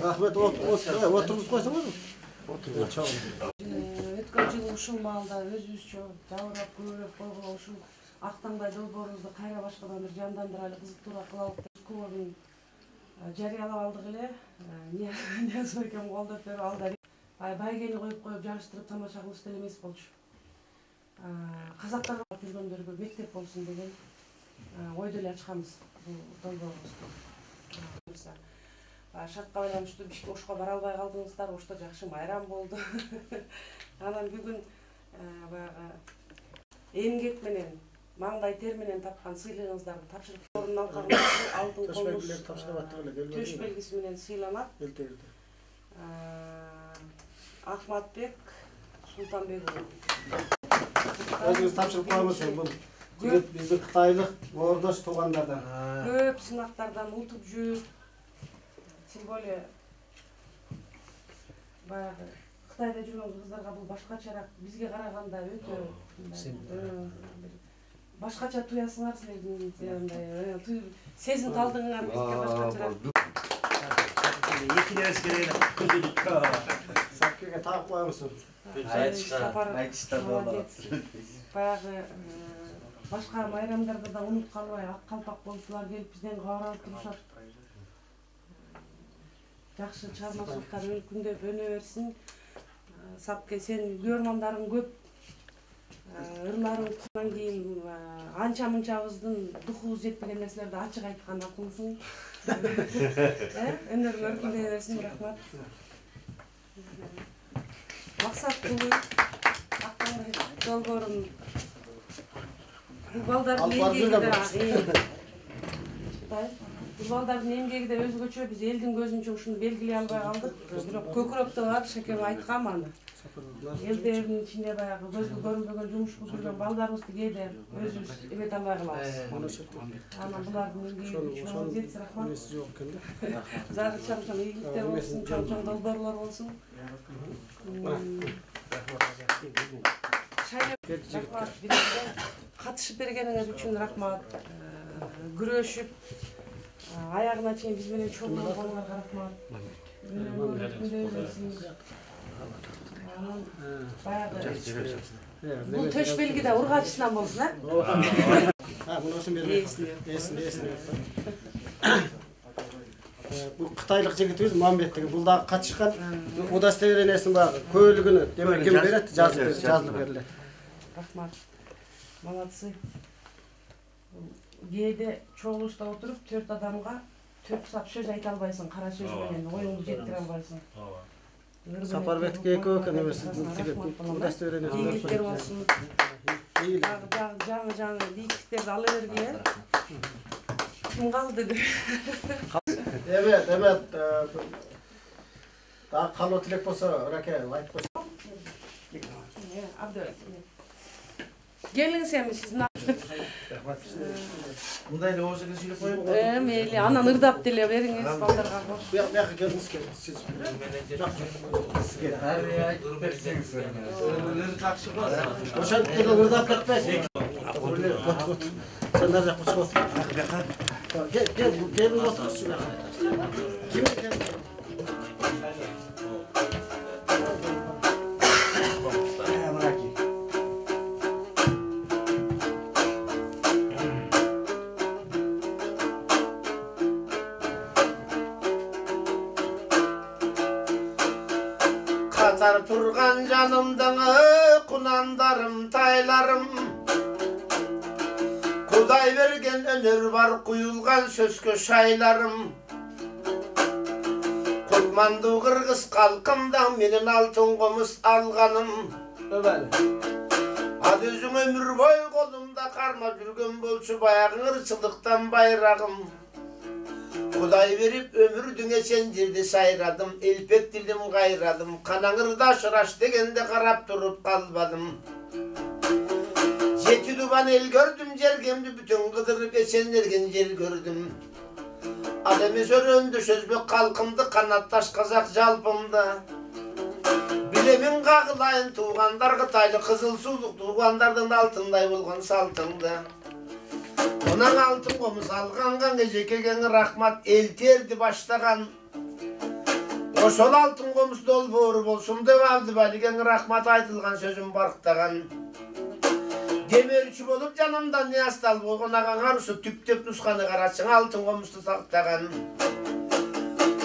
Rahmet oturmuş koysanız mı? Өткөн жылы ушул маалда өзүбүзчө жабырап көбүрөөк койгон ушул Актаңбай долбоорубузду кайра башкадан бир жандандыралы, кызыктуураак кылалы деп клубун жарыялап алдык эле. Нияз экем колдоп берип алды. Байгени коюп жагыштырып тамаша кылышты эле эмес болчу. Казактарга жүргөндөргө мектеп болсун деген ойду эле ачканбыз бул долбоорубузду. Шартка байланыштуу Ошко бара албай калдыңыздар, Ошто жакшы майрам болду. Анан бүгүн баягы эмгек менен, маңдай тер менен тапкан сыйлыгыңыздарды тапшырып ордун алкагында алтын колдук төш белгиси менен сыйланат. Ахматбек Султанбекұлы. Өзіңіз тапшырып коебуз, бул биздин кытайлык боордош туугандардан. Көп сынактардан утуп жүрүп, тем более баягы Кытайда жүргөн кыздарга бул башкачараак, бизге караганда өтө башкача туясыңар силердин сезим талдыңыңар бизге башкачараак. Екілеріс керек. Сапкеге тағып қоямыз. Баяғы башқа майрамдарда да ұмыт қалбай, ақ қалпақ болушылар келіп бізден хабар алып тұрушат. Жақсы шығармашылықтар күндеп өне берсін. Сапке сен көрмандарың көп. Ырларыңдан кейін анча-мынчабыздың духубуз жетпеген нерселерди ачык айткан акылсың. Өндөрүң өркүндөй берсин, рахмат. Максат Кулы, Актаңбай долбоорун бул балдардын эмгеги да өзгөчө, биз элдин көзүнчө ушуну белгилей албай калдык. Бирок көкүрөктө бар, Шекем айткам аны. Элдердин ичинде баягы көзгө көрүнбөгөн жумуш кылып жүргөн балдарыбызды кээде өзүбүз эмете албай калабыз. Анан булардын эмгеги үчүн жетси рахмат. Заты чам-чам ийгиликтер болсун, чоң-чоң долбоорлор болсун. Катышып бергениңиз үчүн рахмат. Күрөшүп аягына чейин биз менен чоң болгонуңарга рахмат. Бул төш белги да ургачысынан болсун, Мунусун эсин. Бул кытайлык жигитибиз Мамбет деген, бул дагы катышкан удостоверениесин багы көйлүгүнү демек ким берет, жазылып берилет. Рахмат. Молодцы. Кээде чогулушта отуруп 4 адамга 4 сап сөз айта албайсың, кара сөз менен оюңду жеткире албайсың. Сапарбекке экөө эмес, удостоверениесин ийгиликтер болсун. Жаңы ийгиликтерди ала бергиле. Ким калды? Evet. Daha kalma tilek olsa rake, light koysa. Gelin sen mi siz? Bunday da olsa söyleyip koyayım. Meyli, anan ırdap dile veriniz baldarga koş. Bir yakı geldiniz ki siz. Boşan kilo ırdap etmez. Sen nerede koşuyorsun? Gel otur şuraya. Kim geldi? Katar turgan canımdan kunandarım taylarım. Kuday vergen önür var kuyulgan sözkö şaylarım. Kutmandu kırgız kalkımdan menin altın komus alganım. Ad özün ömür boy kolumda karma жүрgön bolçu bayağın ırçılıktan bayrağım. Kuday verip ömürdüne sen jirdi sayradım, elpek dilim gayradım. Kanağırda şıraş degende karap durup kalbadım. Yeti duban el gördüm, cergemdi bütün kıdırıp esenlergen yer gördüm. Ademi söröndü sözbek kalkımdı, kanattaş kazak jalpımda. Bilemin kağılayın tuğandar Kıtaylı kızıl suluk tuğandardan altınday bolgan saltımda. Ondan altın komuz alğangan ejekegen rahmat elterdi başlagan. Oşol altın komuz dolboru bolsun dep aldı baligen rahmat aytılgan sözüm barktagan. Demerçi bolup canımdan niyastal bolgon ağaң arısı tüptep nuskany karaçın altın komuzdu saktagan.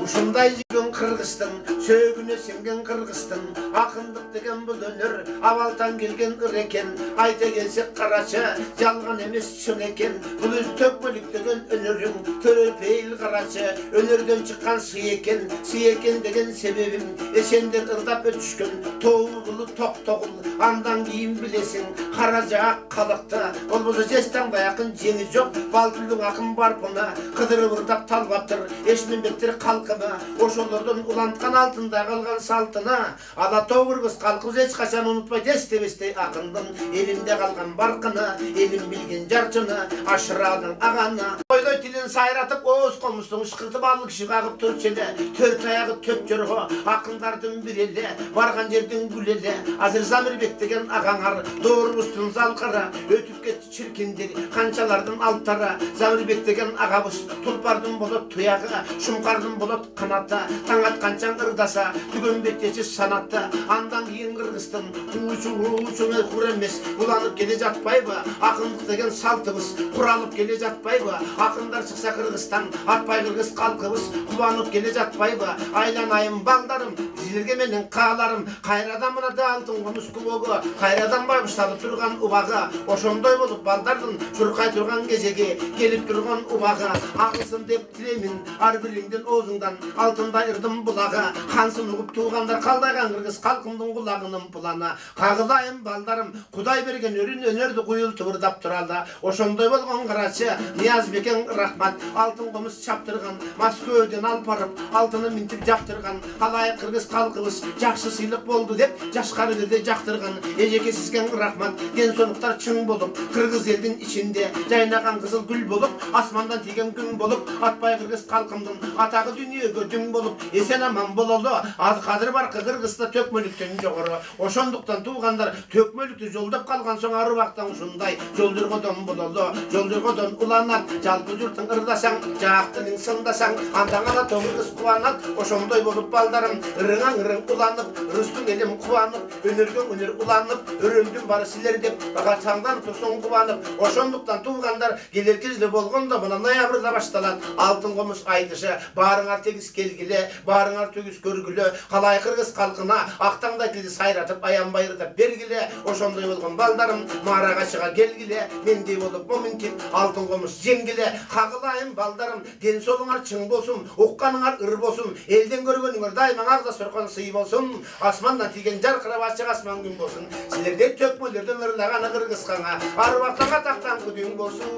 Ушундай жигин Кыргыздын, сөөгүнө сиңген Кыргыздын, акындык деген бул өнөр, абалтан келген ыр экен, айта келсек карачы, жалган эмес чын экен, бул өз төкмөлүк деген өнөрүң, төрөпейил карачы, өнөрдөн чыккан сый экен деген себебим, эсенден ырдап өтүшкөн, тоогулу токтогул, андан кийин билесиң, кара жаак калыкты, болбосо жестаңдай акын жеңи жок, балтылдың акын барпына, кыдырып ырдап талбаптыр, эшмембеттер калкы ошолордон уланткан алтында калган салтына ала тобурбуз калкыбыз эч качан унутпайт эстебестей акындын элимде калган баркына элим билген жарчыны ашыраның аганы койдой тилин сайратып ооз комуздун ышкыртып ал киши кагып турчу эле төрт аягы төп жорго акындардын бир эле барган жердин гүл эле азыр Замирбек деген агаңар доорубуздун залкара өтүп кетти чиркиндер канчалардын алптары Замирбек деген агабыз тулпардын болот туягы шумкардын болот канаты таң атканчан ырдаса түгөн беттечи санатты андан кийин Кыргыздын уучуна кур эмес уланып келе жатпайбы акындык деген салтыбыз куралып келе жатпайбы акындар чыкса Кыргызстан атпай кыргыз калкыбыз кубанып келе жатпайбы айланайын балдарым силерге менин кааларым кайрадан мынада алтын комуз кубогу кайрадан байбышталып турган убагы ошондой болуп балдардын чуркай турган кезеги келип турган убагы агылсын деп тилемин ар бириңдин оозуңдан алтындай ырдым булагы кансын угуп туугандар калдайган кыргыз калкымдын кулагынын пуланы кагылайын балдарым Кудай берген өнөрдү куюлтуп ырдап туралы ошондой болгон карачы Ниязбекең рахмат алтын комуз чаптырган Москваден алып барып алтыны минтип жаптырган калайык кыргыз калкыбыз жакшы сыйлык болду деп жашкары бирде жактырган эжеке сизге рахмат ден соолуктар чың болуп кыргыз элдин ичинде жайнаган кызыл гүл болуп асмандан тийген күн болуп атпай кыргыз калкымдын атагы дүнүйөгө дүң болуп эсен аман бололу кадыр баркы Кыргызда төкмөлүктөн жогору ошондуктан туугандар төкмөлүктү жолдоп калган соң ар убактан ушундай жол жоргодон бололу жол жоргодон уланат жалпы журтуң ырдасаң жаактының сындасаң андан гана кыргыз кубанат ошондой болуп балдарым ырыңаң ырың уланып ырыстың элим кубанып өнөргө өнөр уланып өрөмдүн баары силер деп багатаңдан турсуң кубанып ошондуктан туугандар келерки жылы болгондо мына ноябрда башталат алтын комуз айтышы баарыңар тегиз келгиле баарыңар төгүз көргүлө калай кыргыз калкына актаңдай тилди сайратып аянбай ырдап бергиле ошондой болгон балдарым маарага чыга келгиле мендей болуп моминтип алтын комуз жеңгиле кагылайын балдарым ден соолуңар чың болсун укканыңар ыр болсун элден көргөнүңөр дайыма арды сөркөн сый болсун асмандан тийген жаркырап ачык асман күн болсун силердей төкмөлөрдөн ырлаганы кыргызкаңа ар убактан атактан күдүң болсун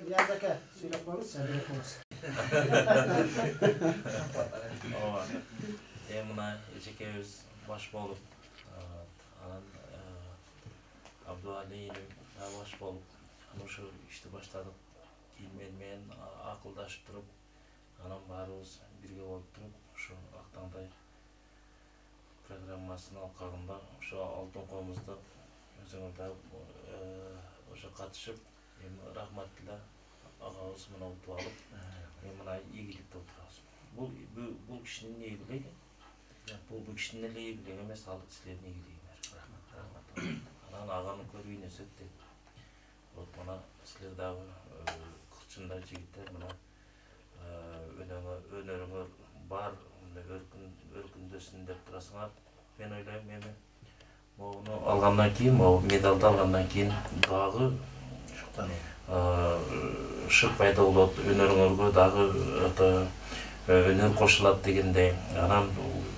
Niyazaka söylep koymuş, söylep koymuş. Mına ejekebиз baş bolup, Abduali'nin baş bolup, şu işte başladık. İlmenmeyen akıldaşıp durup, anam barımız birge olup durup, şu Aktangday programmasının alkağında şu altın komuzda özümüzde katışıp, rahmatla ağabeyimiz buna utup alıp, buna iyilikte oturasın. Bu kişinin neyi bileydi? Bu kişinin neyi bileydi? Ama sağlık sizlerin neyi bileydi? Rahmat. Anan ağanın körüğüne söktü. Bana sizler daha kılçında jigitler buna önörüңөр бар, өркүндөсүн деп турасыңар. Мен ойлойм эми могуну алгандан кийин, медалды алгандан кийин дагы шык пайда болот, өнөрүңөргө дагы өнөр кошулат дегендей. Анан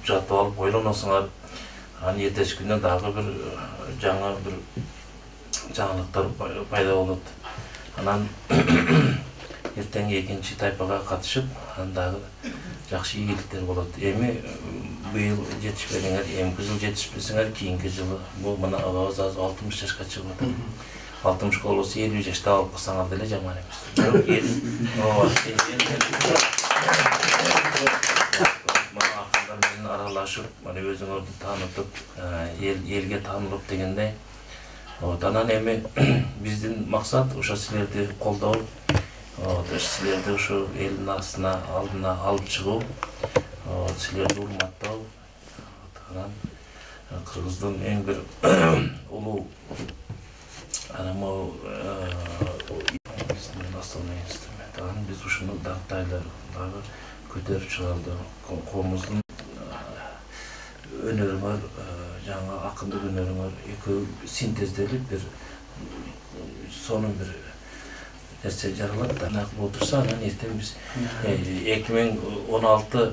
жатып алып ойлоносуңар, анан эртеси күнү дагы бир жаңы бир жаңылыктар пайда болот. Анан эртең экинчи тайпага катышып, андагы жакшы ийгиликтер болот. Эми быйыл жетишпедиңер, эмки жыл жетишпесиңер, кийинки жылы бул мына агабыз 60 жашка чыгып атат. 60 болсо 50 жашта алып калсаңар деле жаман эмес. aralashıp, mana özüңөрдү tanıtıp, elge tanılıp degендей. Анан эми биздин максат ошо силерди колдоо, силерди ошо элдин алдына алып чыгуу, силерди урматтоо. Анан Кыргыздын эң бир улуу анамы биздин основной инструмент. Анан биз ушуну дагы көтөрүп чыгарды. Коомуздун өнөрү бар, жаңа акындык өнөрү бар, экөө синтезделип бир сонун бир нерсе жаралат да. Накыл отурса, анан эртең биз 2016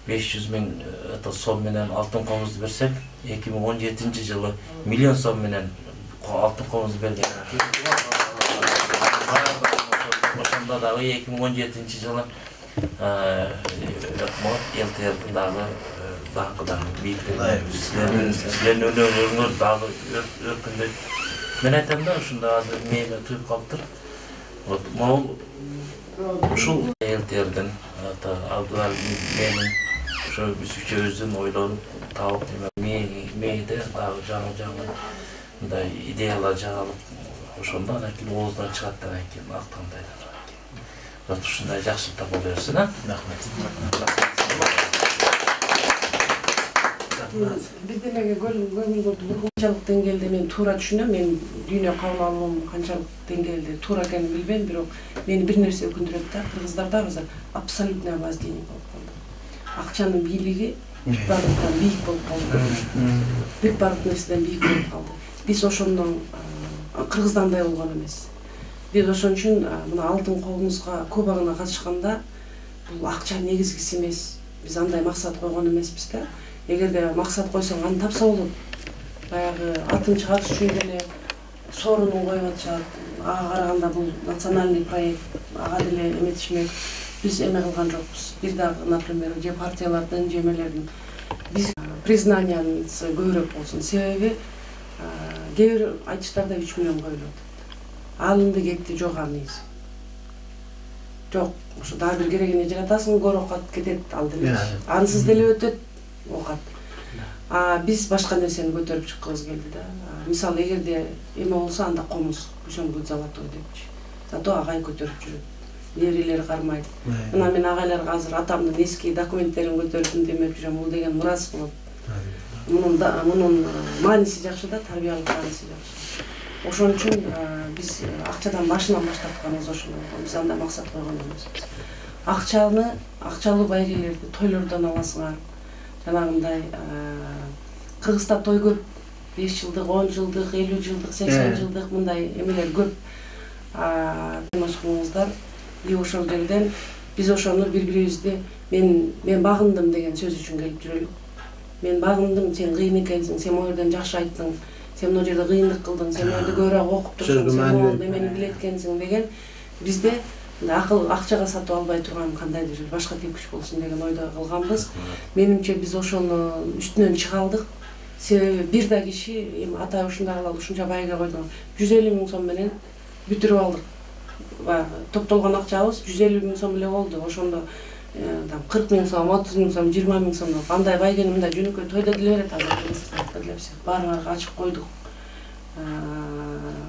500 000 сом менен алтын комузду берсек, 2017 жылы миллион сом менен алтын комузду берген. Ошондо дагы 2017 жылы өкмөт ЛТРдин дагы силердин өнөрүңөр дагы өркүндөйт. Мен айтам да, ушунда азыр мээме туюп калыптыр. Могул ушул ЛТРдин Абдулалим менин ошо биз үчөөбүздүн ойлонуп таап мээде дагы жаңы мындай идеялар жаралып, ошондо анан кийин оозунан чыгат деген экен, актандайдан. Ушундай жакшылыктар боло берсин, Рахмат. Бирдемеге көңүл канчалык деңгээлде мен туура түшүнөм. Мен дүйнө кабыл алуум канчалык деңгээлде туура экенин билбейм, бирок мени бир нерсе өкүндүрөт да. Кыргыздарда азыр абсолютный обаздение болуп калды. Акчанын бийлиги бүт бардыктан бийик болуп калды. Бүт бардык нерседен бийик болуп калды. Биз ошондон кыргыздандай болгон эмес. Биз ошон үчүн мына алтын колубузга Кубагына катышканда бул акча негизгиси эмес. Биз андай максат койгон эмеспиз да. Эгерде максат койсоң, аны тапса болот. Баягы атын чыгарыш үчүн деле соорунун коюп атышат. Ага караганда бул национальный проект, ага деле эметишмек. Биз эме кылган жокпуз. Бир дагы, например, же партиялардын, же эмелердин биз признаниясы көбүрөөк болсун. Себеби кээ бир айтыштарда 3 миллион коюлуп атат. Алынды кетти жок анысы. Жок, ошо дагы бир керегине жаратасың, горокат кетет ал деле. Ансыз деле өтөт. Окат. Биз башка нерсени көтөрүп чыккыбыз келди да. Мисалы, эгерде эме болсо, анда комуз, ошон будет золотой депчи. Зато агай көтөрүп жүрөт. Нерелер кармайт. Мына мен агайларга азыр атамдын эски документтерин көтөрүп демеп жүрөм. Бул деген мурас болот. Мунун мааниси жакшы да, тарбиялык мааниси жакшы. Ошон үчүн биз акчадан башынан баштатканыбыз ошол. Биз анда максат койгон эмеспиз. Акчалуу байгелерди тойлордон аласыңар. Жанагындай Кыргызда той көп, 5 жылдык, 10 жылдык, 50 жылдык, 80 жылдык мындай эмелер көп. Машыгыңыздар, ошол жерден биз ошону бири-бирибизди мен багындым деген сөз үчүн келип жүрөлүк. Мен багындым, сен кыйын экенсиң, сен могу жерден жакшы айттың, сен могу жерде кыйындык кылдың, сен могу жерде көбүрөөк окуп турсуң, сен могу эмени билет экенсиң деген бизде акчага сатып албай турган кандайдыр башка тепкич болсун деген ойдо кылганбыз. Менимче биз ошону үстүнөн чыга алдык. Себеби бир да киши эми атай ушундай кылалы, ушунча байга койдуң. 150 000 сом менен бүтүрүп алдык. Топтолгон акчабыз 150 000 сом эле болду. Ошондо 40 000 сом, 30 000 сом, 20 000 сом. Андай байгени мындай жөнөкөй тойдо деле берет азыр. Баарыңарга ачык койдук.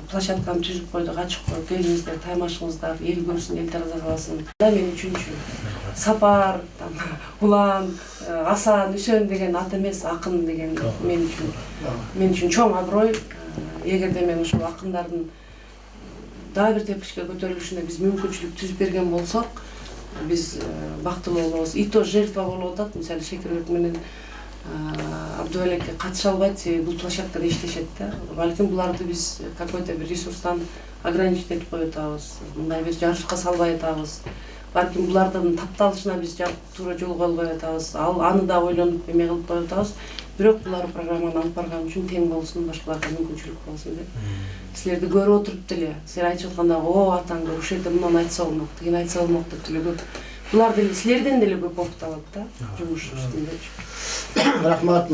Площадканы түзүп койдук, ачык коюп, келиңиздер, таймашыңыздар, эл көрсүн, эл тараза калсын. Мен үчүнчү Сапар, Улан, Асан, Үсөн деген ат эмес, акын деген мен үчүн чоң аброй. Эгерде мен ушул акындардын дагы бир тепкичке көтөрүлүшүнө биз мүмкүнчүлүк түзүп берген болсок, биз бактылуу болобуз. И то жертва болуп атат. Мисалы Шекербек менен Абдубалекке катыша албайт, себеби бул площадкада иштешет да. Балким буларды биз какой-то бир ресурстан ограничить этип коюп атабыз. Мындай бир жарышка салбай атабыз. Балким булардын тапталышына биз туура жол кое албай атабыз. Аны да ойлонуп эме кылып коюп атабыз. Бирок булар программаны алып барган үчүн тең болсун, башкаларга мүмкүнчүлүк болсун деп. Силерди көрүп отуруп деле, силер айтып атканда, о атаңды ушул жерде мынаны айтса болмок, тигини айтса болмок деп деле көп. Булар деле силерден деле көп опыт алат да, жумуш үстүндө. Рахмат.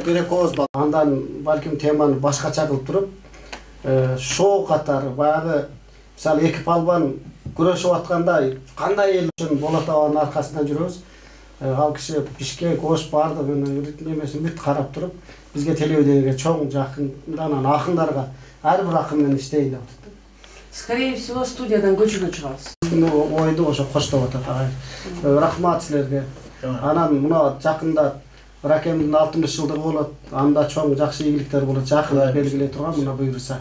Керек ооз бар. Андан балким теманы башкача кылып туруп, шоу катары баягы мисалы эки палбан күрөшүп атканда кандай эл үчүн Болот Абанын аркасынан жүрөбүз. Ал киши Бишкек, Ош бардык немесин бүт карап туруп, бизге телевидениеге чоң жакындан акындарга ар бир акын менен иштейин деп атат. Скорее всего, студиядан көчүгө чыгабыз. Ойду ошо коштоп атат. Рахмат силерге. Анан мына жакында Ракемдин 60 жылдыгы болот. Анда чоң жакшы ийгиликтер болот. Жакын белгилей турган мына буйруса.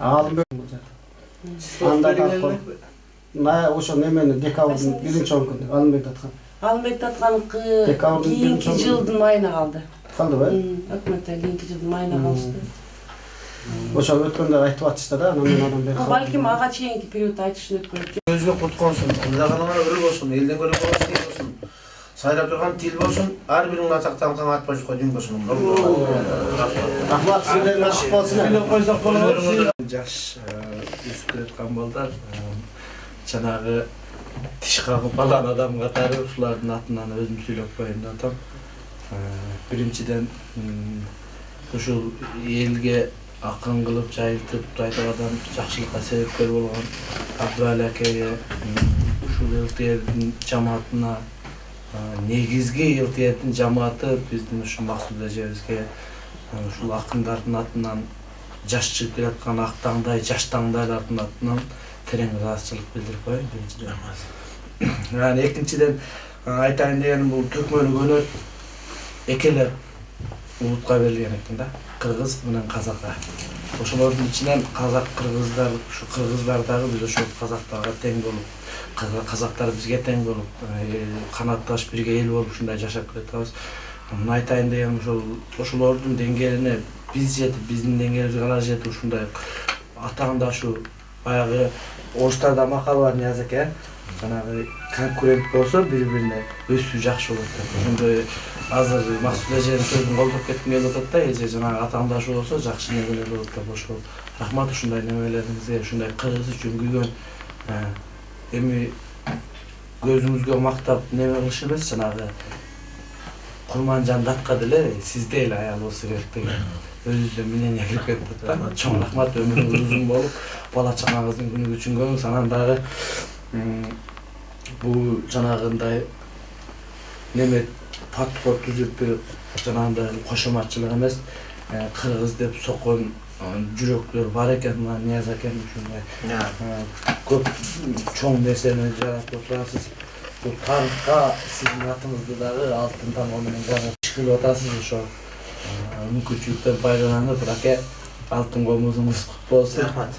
Алым болот. Анда ошо немени декабрдын 1-күндө Алымбек аткан. Алымбек Таткановки кийинки жылдын майына калды. Калдыбы? Өкмөттөн кийинки жылдын майына калышты. Ошо өткөндө айтып атышты да, анан бери. Балким ага чейинки период айтышын өткөрүп. Өзгө кутконсун, кылдаганыңар өрү болсун, элден көрүп болсун. Сайрап турган тил болсун, ар бириң атакталган ат башка дин болсун. Рахмат силерге ашык болсун. Билип койсок болот. Жаш өсүп келаткан балдар жанагы тиш кагып алган адам катары ушулардын атынан өзүм сүйлөп коеюн деп атам. Биринчиден ушул элге акын кылып жайылтып жайдаган жакшылыкка себепкер болгон Абдыбали акеге, ушул элтердин жамаатына, негизги элтердин жамааты биздин ушул Максут эжебизге ушул акындардын атынан жаш чыгып келаткан ак таңдай, жаш таңдайлардын атынан терең ыраазычылык билдирип коеюн биринчиден. Экинчиден айтайын дегеним бул төкмөлүк өнөр эки эле улутка берилген экен да. Кыргыз менен казакка. Ошолордун ичинен казак, кыргыздар, ушу кыргыздар дагы биз ошол казактарга тең болуп, казактар бизге тең болуп, канатташ бирге эл болуп ушундай жашап келатабыз. Муну айтайын дегеним ошолордун деңгээлине биз жетип, биздин деңгээлибизге алар жетип ушундай атаандашу баягы орустарда макал бар Ниязеке, жанагы конкурент болсо бири-бирине өсүү жакшы болот деп. Ошондой азыр Максут эженин сөзүн колдоп кетким келип атат да, эже жанагы атаандашу болсо жакшы нерселер болот деп. Ошол рахмат ушундай нерселериңизге, ушундай кыргыз үчүн күйгөн. Эми көзүңүзгө мактап неме кылыш эмес, жанагы Курманжан датка деле сизде эле аял болсо керек деген өзүбүздөн мнение кирип кетти да. Чоң рахмат, өмүрүңүз узун болуп, бала чаңаңыздын күнү күчүнгөнүңүз, анан дагы бул жанагындай неме подход түзүп жанагындай кошоматчылык эмес, кыргыз деп соккон жүрөктөр бар экен, мына Нияз акен ушундай көп чоң нерсени жаратып отурасыз. Бул тарыхка сиздин атыңызды дагы алтын тамга менен жазып кылып атасыз. Ошо мүмкүнчүлүктөн пайдаланып, аке алтын комузуңуз куту болсун. Рахмат.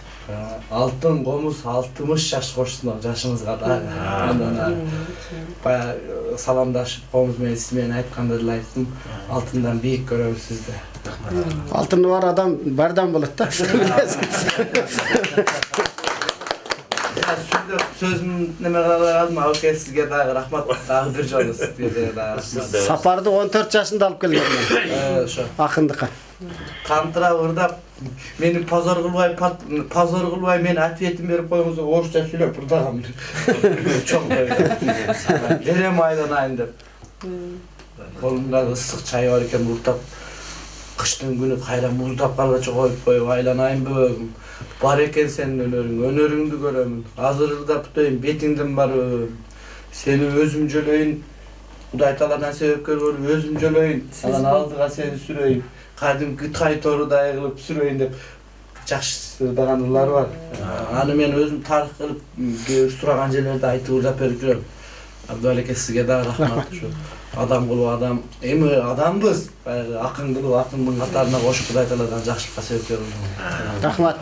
Алтын комуз 60 жаш кошсун жашыңызга дагы. Андан баягы саламдашып комуз менен сиз менен айтканда деле айттым, алтындан бийик көрөбүз сизди. Алтыны бар адам бардан болот да. Сөзүм неме кыла калдым, аке сизге дагы рахмат, дагы бир жолу сизге дагы. Сапарды 14 жашында алып келген мен. Ошо. Акындыкка. Кантыра ырдап, мени позор кылбай мени ответин берип коюңуз, орусча сүйлөп ырдагам. Чоң берем айланайын деп. Колумда ысык чай бар экен, уртап кыштын күнү кайра муздап калгачы коюп айланайынбы? Бар экен сенин өнөрүңдү көрөмүн. Азыр ырдап бүтөйүн, бетиңден барып, сени өзүм жөлөйүн. Кудай Тааладан себепкер болуп өзүм жөлөйүн. Анан алдыга сени сүрөйүн. Кадимки тай торудай кылып сүрөйүн деп жакшы ырдаган ырлар бар. Аны мен өзүм тарых кылып сураган жерлерде айтып ырдап берип жүрөм. Абдыалеке сизге дагы рахмат. Адам кылып адам, эми адамбыз. Баягы акын кылып акындын катарына кошуп Кудай Тааладан жакшылыкка себепкер болдуңуз. Рахмат.